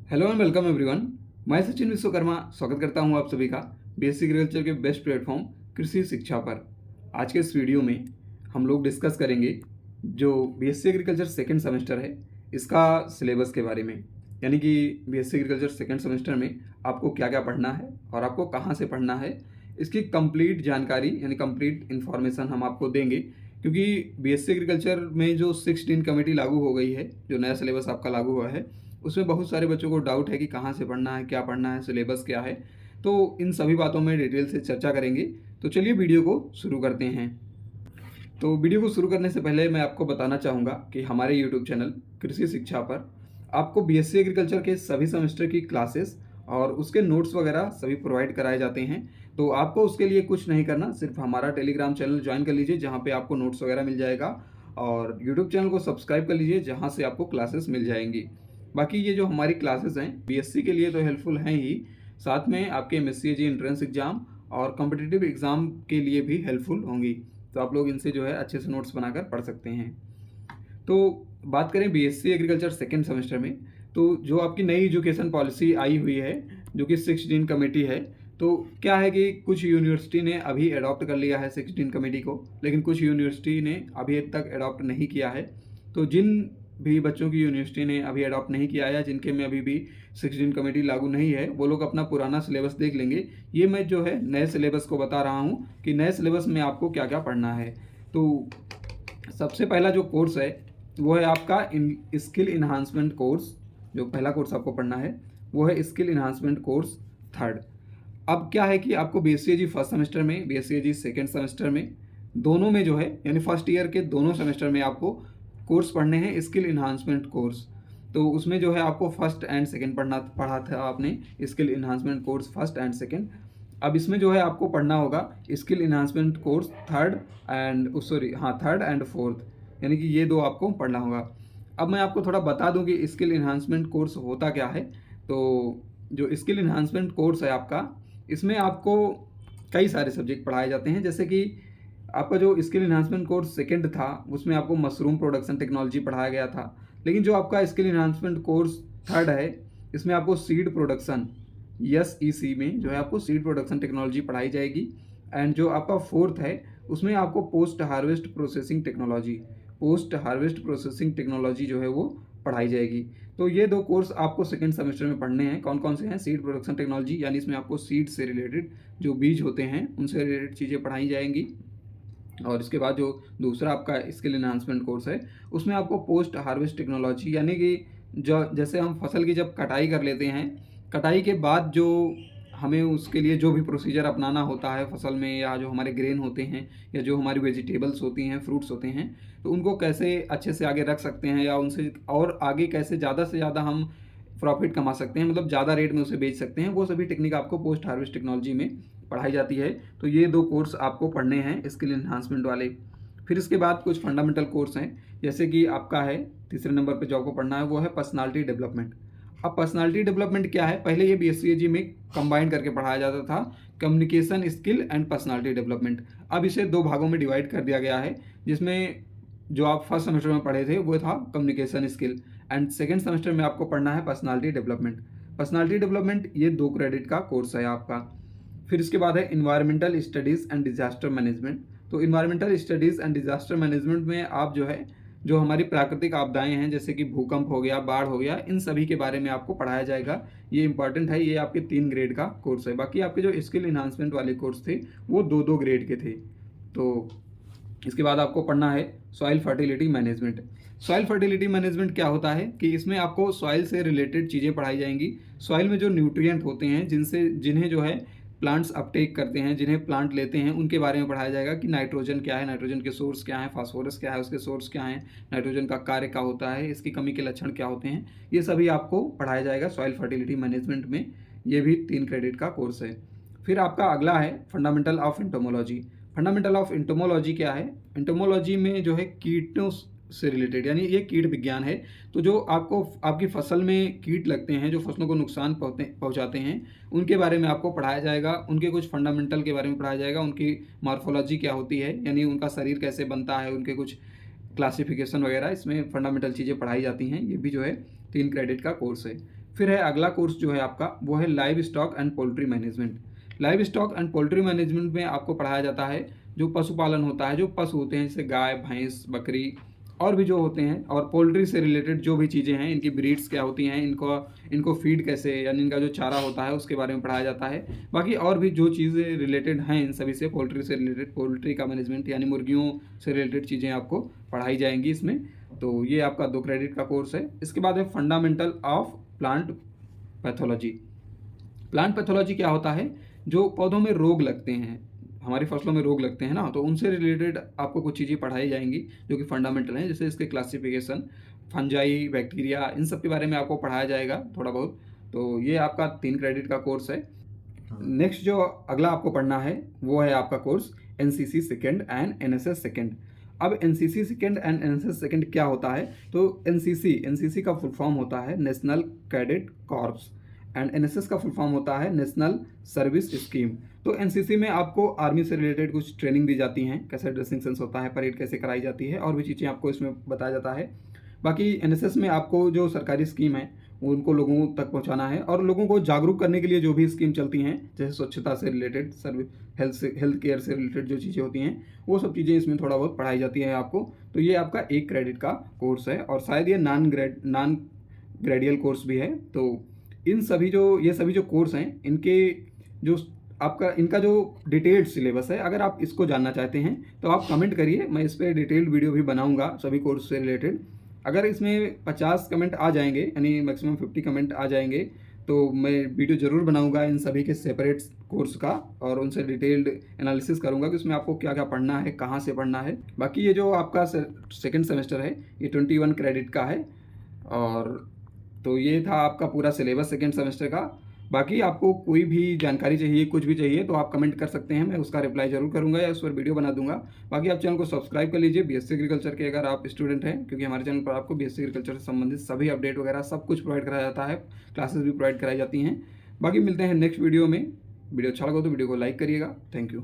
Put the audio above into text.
Hello and welcome everyone. मैं सचिन विश्वकर्मा स्वागत करता हूं आप सभी का बीएससी एग्रीकल्चर के बेस्ट प्लेटफॉर्म कृषि शिक्षा पर। आज के इस वीडियो में हम लोग डिस्कस करेंगे जो बीएससी एग्रीकल्चर सेकंड सेमेस्टर है इसका सिलेबस के बारे में, यानी कि बीएससी एग्रीकल्चर सेकंड सेमेस्टर में आपको क्या क्या पढ़ना है और आपको कहां से पढ़ना है, इसकी कंप्लीट जानकारी यानी कंप्लीट इन्फॉर्मेशन हम आपको देंगे। क्योंकि बीएससी एग्रीकल्चर में जो 16 कमेटी लागू हो गई है, जो नया सिलेबस आपका लागू हुआ है, उसमें बहुत सारे बच्चों को डाउट है कि कहाँ से पढ़ना है, क्या पढ़ना है, सिलेबस क्या है। तो इन सभी बातों में डिटेल से चर्चा करेंगे। तो चलिए वीडियो को शुरू करते हैं। तो वीडियो को शुरू करने से पहले मैं आपको बताना चाहूँगा कि हमारे यूट्यूब चैनल कृषि शिक्षा पर आपको बीएससी एग्रीकल्चर के सभी सेमेस्टर की क्लासेस और उसके नोट्स वगैरह सभी प्रोवाइड कराए जाते हैं। तो आपको उसके लिए कुछ नहीं करना, सिर्फ हमारा टेलीग्राम चैनल ज्वाइन कर लीजिए जहाँ पे आपको नोट्स वगैरह मिल जाएगा, और यूट्यूब चैनल को सब्सक्राइब कर लीजिए जहाँ से आपको क्लासेस मिल जाएंगी। बाकी ये जो हमारी क्लासेस हैं बीएससी के लिए तो हेल्पफुल हैं ही, साथ में आपके एमएससीएजी एंट्रेंस एग्जाम और कॉम्पिटिटिव एग्ज़ाम के लिए भी हेल्पफुल होंगी। तो आप लोग इनसे जो है अच्छे से नोट्स बनाकर पढ़ सकते हैं। तो बात करें बीएससी एग्रीकल्चर सेकेंड सेमेस्टर में, तो जो आपकी नई एजुकेशन पॉलिसी आई हुई है जो कि 16 कमेटी है, तो क्या है कि कुछ यूनिवर्सिटी ने अभी अडॉप्ट कर लिया है 16 कमेटी को, लेकिन कुछ यूनिवर्सिटी ने अभी तक अडॉप्ट नहीं किया है। तो जिन भी बच्चों की यूनिवर्सिटी ने अभी अडॉप्ट नहीं किया है, जिनके में अभी भी 16 कमेटी लागू नहीं है, वो लोग अपना पुराना सिलेबस देख लेंगे। ये मैं जो है नए सिलेबस को बता रहा हूँ कि नए सिलेबस में आपको क्या क्या पढ़ना है। तो सबसे पहला जो कोर्स है वो है आपका स्किल इन्हांसमेंट कोर्स। जो पहला कोर्स आपको पढ़ना है वो है स्किल इन्हांसमेंट कोर्स थर्ड। अब क्या है कि आपको बीएससीएजी फर्स्ट सेमेस्टर में, बीएससीएजी सेकेंड सेमेस्टर में, दोनों में जो है यानी फर्स्ट ईयर के दोनों सेमेस्टर में आपको कोर्स पढ़ने हैं स्किल इन्हांसमेंट कोर्स। तो उसमें जो है आपको फर्स्ट एंड सेकेंड पढ़ा था आपने skill enhancement course first and second. अब इसमें जो है आपको पढ़ना होगा skill enhancement course third and fourth, यानी कि ये दो आपको पढ़ना होगा। अब मैं आपको थोड़ा बता दूं कि स्किल इन्हांसमेंट कोर्स होता क्या है। तो जो स्किल इन्हांसमेंट कोर्स है आपका, इसमें आपको कई सारे सब्जेक्ट पढ़ाए जाते हैं। जैसे कि आपका जो स्किल इन्हांसमेंट कोर्स सेकंड था उसमें आपको मशरूम प्रोडक्शन टेक्नोलॉजी पढ़ाया गया था, लेकिन जो आपका स्किल इन्हांसमेंट कोर्स थर्ड है इसमें आपको सीड प्रोडक्शन SEC में जो है आपको सीड प्रोडक्शन टेक्नोलॉजी पढ़ाई जाएगी। एंड जो आपका फोर्थ है उसमें आपको पोस्ट हार्वेस्ट प्रोसेसिंग टेक्नोलॉजी जो है वो पढ़ाई जाएगी। तो ये दो कोर्स आपको सेकेंड सेमेस्टर में पढ़ने हैं। कौन कौन से हैं? सीड प्रोडक्शन टेक्नोलॉजी, यानी इसमें आपको सीड से रिलेटेड जो बीज होते हैं उनसे रिलेटेड चीज़ें पढ़ाई जाएंगी। और इसके बाद जो दूसरा आपका स्किल इन्हांसमेंट कोर्स है उसमें आपको पोस्ट हार्वेस्ट टेक्नोलॉजी, यानी कि जो जैसे हम फसल की जब कटाई कर लेते हैं, कटाई के बाद जो हमें उसके लिए जो भी प्रोसीजर अपनाना होता है फसल में, या जो हमारे ग्रेन होते हैं या जो हमारी वेजिटेबल्स होती हैं, फ्रूट्स होते हैं, तो उनको कैसे अच्छे से आगे रख सकते हैं या उनसे और आगे कैसे ज़्यादा से ज़्यादा हम प्रॉफिट कमा सकते हैं, मतलब ज़्यादा रेट में उसे बेच सकते हैं, वो सभी टेक्निक आपको पोस्ट हार्वेस्ट टेक्नोलॉजी में पढ़ाई जाती है। तो ये दो कोर्स आपको पढ़ने हैं स्किल इन्हांसमेंट वाले। फिर इसके बाद कुछ फंडामेंटल कोर्स हैं, जैसे कि आपका है तीसरे नंबर पे जो आपको पढ़ना है वो है पर्सनालिटी डेवलपमेंट। अब पर्सनालिटी डेवलपमेंट क्या है? पहले ये बीएससीएजी में कंबाइन करके पढ़ाया जाता था, communication skill and personality development. अब इसे दो भागों में डिवाइड कर दिया गया है, जिसमें जो आप फर्स्ट सेमेस्टर में पढ़े थे वो था communication skill, and second semester में आपको पढ़ना है पर्सनालिटी डेवलपमेंट। पर्सनालिटी डेवलपमेंट ये 2 क्रेडिट का कोर्स है आपका। फिर इसके बाद है environmental studies and disaster management. तो environmental studies and disaster management में आप जो है जो हमारी प्राकृतिक आपदाएं हैं, जैसे कि भूकंप हो गया, बाढ़ हो गया, इन सभी के बारे में आपको पढ़ाया जाएगा। ये इंपॉर्टेंट है, ये आपके 3 ग्रेड का कोर्स है। बाकी आपके जो स्किल इन्हांसमेंट वाले कोर्स थे वो 2-2 ग्रेड के थे। तो इसके बाद आपको पढ़ना है soil fertility management. Soil fertility management क्या होता है कि इसमें आपको सॉइल से रिलेटेड चीज़ें पढ़ाई जाएंगी। सॉइल में जो न्यूट्रिएंट होते हैं जिन्हें जो है प्लांट्स अपटेक करते हैं, जिन्हें प्लांट लेते हैं, उनके बारे में पढ़ाया जाएगा कि नाइट्रोजन क्या है, नाइट्रोजन के सोर्स क्या है, फास्फोरस क्या है, उसके सोर्स क्या हैं, नाइट्रोजन का कार्य क्या होता है, इसकी कमी के लक्षण क्या होते हैं, ये सभी आपको पढ़ाया जाएगा सॉइल फर्टिलिटी मैनेजमेंट में। ये भी 3 क्रेडिट का कोर्स है। फिर आपका अगला है fundamental of entomology. Fundamental of entomology क्या है? एंटोमोलॉजी में जो है कीटों से रिलेटेड, यानी ये कीट विज्ञान है। तो जो आपको आपकी फसल में कीट लगते हैं, जो फसलों को नुकसान पहुंचाते हैं, उनके बारे में आपको पढ़ाया जाएगा। उनके कुछ फंडामेंटल के बारे में पढ़ाया जाएगा, उनकी मॉर्फोलॉजी क्या होती है, यानी उनका शरीर कैसे बनता है, उनके कुछ क्लासिफिकेशन वगैरह, इसमें फंडामेंटल चीज़ें पढ़ाई जाती हैं। ये भी जो है 3 क्रेडिट का कोर्स है। फिर है अगला कोर्स जो है आपका, वो है live stock and poultry management. Live stock and poultry management में आपको पढ़ाया जाता है जो पशुपालन होता है, जो पशु होते हैं जैसे गाय, भैंस, बकरी और भी जो होते हैं, और पोल्ट्री से रिलेटेड जो भी चीज़ें हैं, इनकी ब्रीड्स क्या होती हैं, इनको फीड कैसे, यानी इनका जो चारा होता है उसके बारे में पढ़ाया जाता है। बाकी और भी जो चीज़ें रिलेटेड हैं इन सभी से, पोल्ट्री से रिलेटेड, पोल्ट्री का मैनेजमेंट यानी मुर्गियों से रिलेटेड चीज़ें आपको पढ़ाई जाएंगी इसमें। तो ये आपका 2 क्रेडिट का कोर्स है। इसके बाद है fundamental of plant pathology. Plant pathology क्या होता है, जो पौधों में रोग लगते हैं, हमारी फसलों में रोग लगते हैं ना, तो उनसे रिलेटेड आपको कुछ चीज़ें पढ़ाई जाएंगी जो कि फंडामेंटल हैं, जैसे इसके क्लासिफिकेशन, फंजाई, बैक्टीरिया, इन सब के बारे में आपको पढ़ाया जाएगा थोड़ा बहुत। तो ये आपका 3 क्रेडिट का कोर्स है। नेक्स्ट जो अगला आपको पढ़ना है वो है आपका course NCC second and NSS second. अब NCC second and NSS second क्या होता है, तो एनसीसी का फुल फॉर्म होता है national cadet corps, and NSS का फुल फॉर्म होता है नेशनल सर्विस स्कीम। तो एनसीसी में आपको आर्मी से रिलेटेड कुछ ट्रेनिंग दी जाती हैं, कैसे ड्रेसिंग सेंस होता है, परेड कैसे कराई जाती है, और भी चीज़ें आपको इसमें बताया जाता है। बाकी एनएसएस में आपको जो सरकारी स्कीम है उनको लोगों तक पहुंचाना है, और लोगों को जागरूक करने के लिए जो भी स्कीम चलती हैं, जैसे स्वच्छता से रिलेटेड, हेल्थ केयर से रिलेटेड जो चीज़ें होती हैं, वो सब चीज़ें इसमें थोड़ा बहुत पढ़ाई जाती है आपको। तो ये आपका 1 क्रेडिट का कोर्स है, और शायद ये नॉन ग्रेडियल कोर्स भी है। तो इन सभी ये सभी जो कोर्स हैं, इनके जो इनका जो डिटेल्ड सिलेबस है, अगर आप इसको जानना चाहते हैं तो आप कमेंट करिए, मैं इस पर डिटेल्ड वीडियो भी बनाऊंगा सभी कोर्स से रिलेटेड। अगर इसमें 50 कमेंट आ जाएंगे, यानी मैक्सिमम 50 कमेंट आ जाएंगे, तो मैं वीडियो ज़रूर बनाऊंगा इन सभी के सेपरेट कोर्स का, और उनसे डिटेल्ड एनालिसिस करूंगा कि उसमें आपको क्या क्या पढ़ना है, कहाँ से पढ़ना है। बाकी ये जो आपका सेकेंड सेमेस्टर है, ये 21 क्रेडिट का है। और तो ये था आपका पूरा सिलेबस सेकेंड सेमेस्टर का। बाकी आपको कोई भी जानकारी चाहिए, कुछ भी चाहिए, तो आप कमेंट कर सकते हैं, मैं उसका रिप्लाई जरूर करूंगा या उस पर वीडियो बना दूंगा। बाकी आप चैनल को सब्सक्राइब कर लीजिए बीएससी एग्रीकल्चर के, अगर आप स्टूडेंट हैं, क्योंकि हमारे चैनल पर आपको बीएससी एग्रीकल्चर से संबंधित सभी अपडेट वगैरह सब कुछ प्रोवाइड कराया जाता है, क्लासेस भी प्रोवाइड कराई जाती हैं। बाकी मिलते हैं नेक्स्ट वीडियो में। वीडियो अच्छा लगा तो वीडियो को लाइक करिएगा। Thank you.